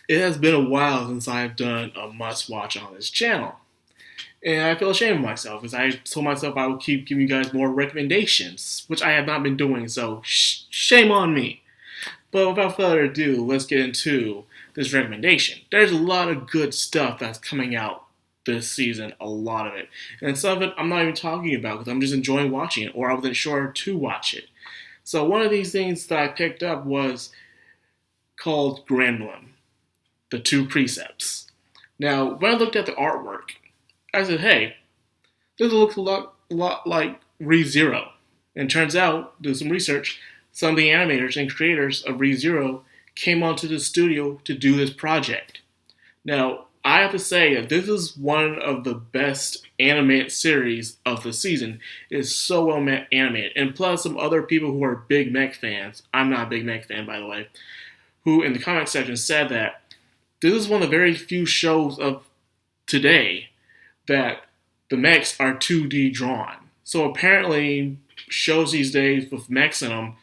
It has been a while since I've done a must watch on this channel. And I feel ashamed of myself because I told myself I would keep giving you guys more recommendations, which I have not been doing, so shame on me. But without further ado, let's get into this recommendation. There's a lot of good stuff that's coming out this season, a lot of it. And some of it I'm not even talking about because I'm just enjoying watching it, or I wasn't sure to watch it. So one of these things that I picked up was called Granblem, the Two Precepts. Now, when I looked at the artwork, I said, hey, this looks a lot like ReZero. And turns out, doing some research, some of the animators and creators of ReZero came onto the studio to do this project. Now, I have to say that this is one of the best animated series of the season. It is so well animated. And plus, some other people who are big mech fans, I'm not a big mech fan, by the way, who in the comment section said that this is one of the very few shows of today that the mechs are 2D drawn. So apparently, shows these days with mechs in them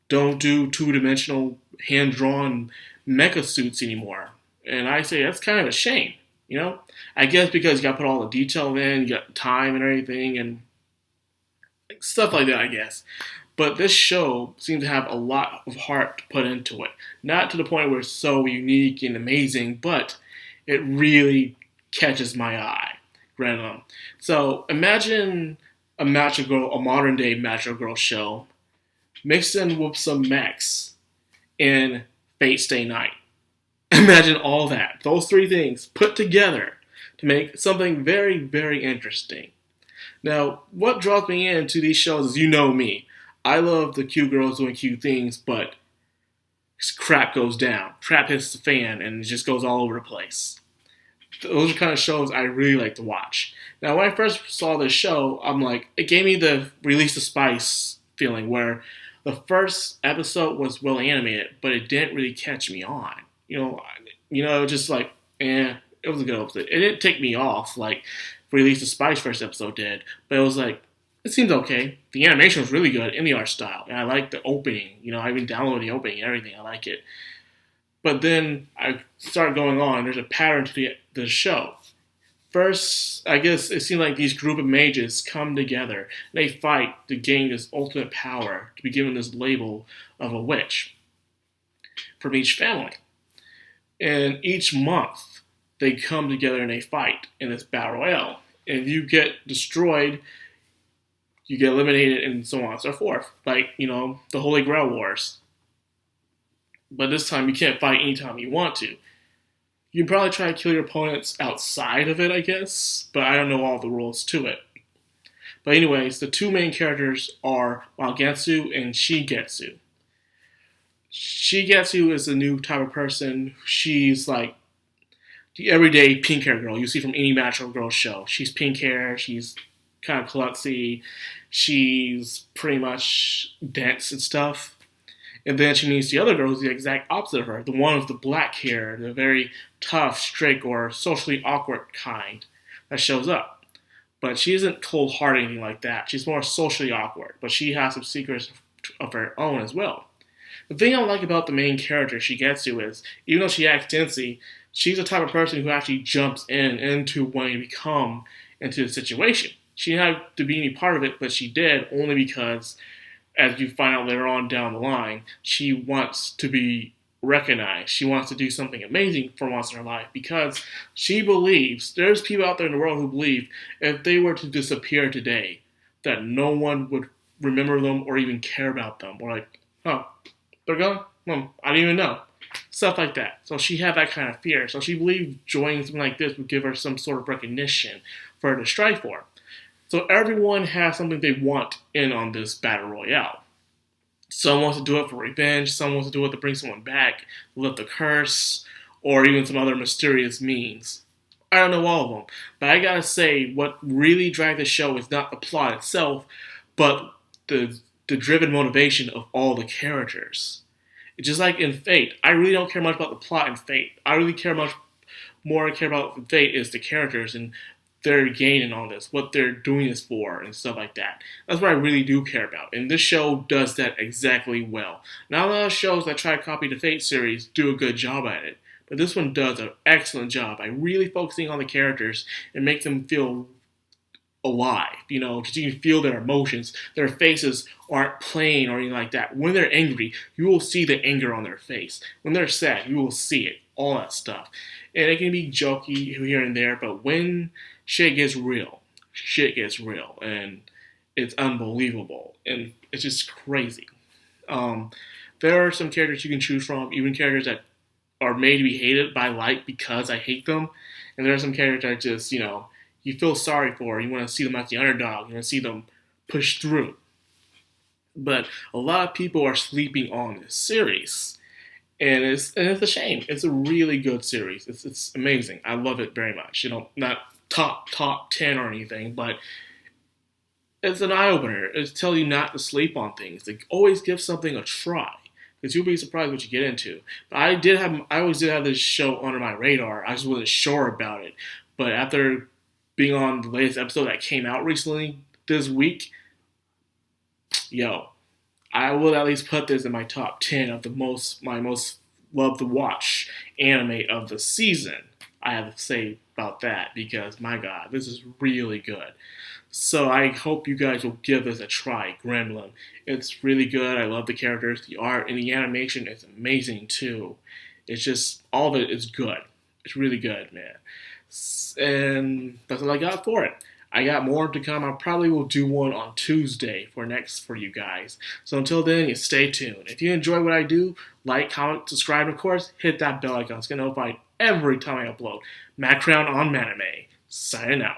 don't do two-dimensional hand-drawn mecha suits anymore. And I say that's kind of a shame, you know? I guess because you got to put all the detail in, you got time and everything, and stuff like that, I guess. But this show seems to have a lot of heart to put into it. Not to the point where it's so unique and amazing, but it really catches my eye. Granblem. So imagine a modern day Magical Girl show, mixed in with some mechs in Fate Stay Night. Imagine all that, those three things put together to make something very, very interesting. Now, what draws me into these shows is, you know me. I love the cute girls doing cute things, but crap goes down. Crap hits the fan, and it just goes all over the place. Those are kind of shows I really like to watch. Now, when I first saw this show, I'm like, it gave me the Release the Spice feeling, where the first episode was well animated, but it didn't really catch me on. Just like, it was a good episode. It didn't take me off like Release the Spice first episode did, but it was like, it seems okay. The animation was really good in the art style, and I like the opening. I even downloaded the opening and everything. I like it. But then I started going on. There's a pattern to the show. First, I guess it seemed like these group of mages come together. And they fight to gain this ultimate power, to be given this label of a witch from each family. And each month, they come together and they fight in this battle royale. And if you get destroyed, you get eliminated, and so on and so forth. Like, the Holy Grail Wars. But this time you can't fight anytime you want to. You can probably try to kill your opponents outside of it, I guess, but I don't know all the rules to it. But anyways, the two main characters are Malgetsu and Shigetsu. Shigetsu is a new type of person. She's like the everyday pink hair girl you see from any Magical Girl show. She's pink hair, she's kind of klutzy, she's pretty much dense and stuff. And then she meets the other girl who's the exact opposite of her, the one with the black hair, the very tough, strict, or socially awkward kind that shows up. But she isn't cold-hearted or anything like that. She's more socially awkward, but she has some secrets of her own as well. The thing I like about the main character Shigetsu is, even though she acts ditzy, she's the type of person who actually jumps into wanting to become into the situation. She didn't have to be any part of it, but she did, only because, as you find out later on down the line, she wants to be recognized. She wants to do something amazing for once in her life, because she believes, there's people out there in the world who believe, if they were to disappear today, that no one would remember them or even care about them. Or like, oh, they're gone? I didn't even know. Stuff like that. So she had that kind of fear. So she believed joining something like this would give her some sort of recognition for her to strive for. So everyone has something they want in on this battle royale. Some wants to do it for revenge, some wants to do it to bring someone back, lift the curse, or even some other mysterious means. I don't know all of them, but I gotta say, what really dragged the show is not the plot itself, but the driven motivation of all the characters. It's just like in Fate, I really don't care much about the plot in Fate. I really care about Fate is the characters and they're gaining on this, what they're doing this for, and stuff like that. That's what I really do care about, and this show does that exactly well. Not a lot of shows that try to copy the Fate series do a good job at it, But this one does an excellent job by really focusing on the characters and make them feel alive, because you can feel their emotions. Their faces aren't plain or anything like that. When they're angry, you will see the anger on their face. When they're sad, you will see it, all that stuff. And it can be jokey here and there, but when shit gets real, and it's unbelievable, and it's just crazy. There are some characters you can choose from, even characters that are made to be hated by like because I hate them, and there are some characters that just, you feel sorry for. You want to see them as the underdog. You want to see them push through. But a lot of people are sleeping on this series, and it's a shame. It's a really good series. It's amazing. I love it very much. Not top 10 or anything, but it's an eye opener. It's telling you not to sleep on things. Like, always give something a try, because you'll be surprised what you get into. But I always did have this show under my radar. I just wasn't sure about it. But after being on the latest episode that came out recently this week, I will at least put this in my top 10 of my most loved to watch anime of the season. I have to say about that, because my God, this is really good. So I hope you guys will give this a try, Granblem. It's really good. I love the characters, the art, and the animation is amazing too. It's just, all of it is good. It's really good, man. And that's all I got for it. I got more to come. I probably will do one on Tuesday for you guys. So until then, you stay tuned. If you enjoy what I do, like, comment, subscribe, and of course, hit that bell icon. It's going to notify every time I upload. Madcrown on Manime. Signing out.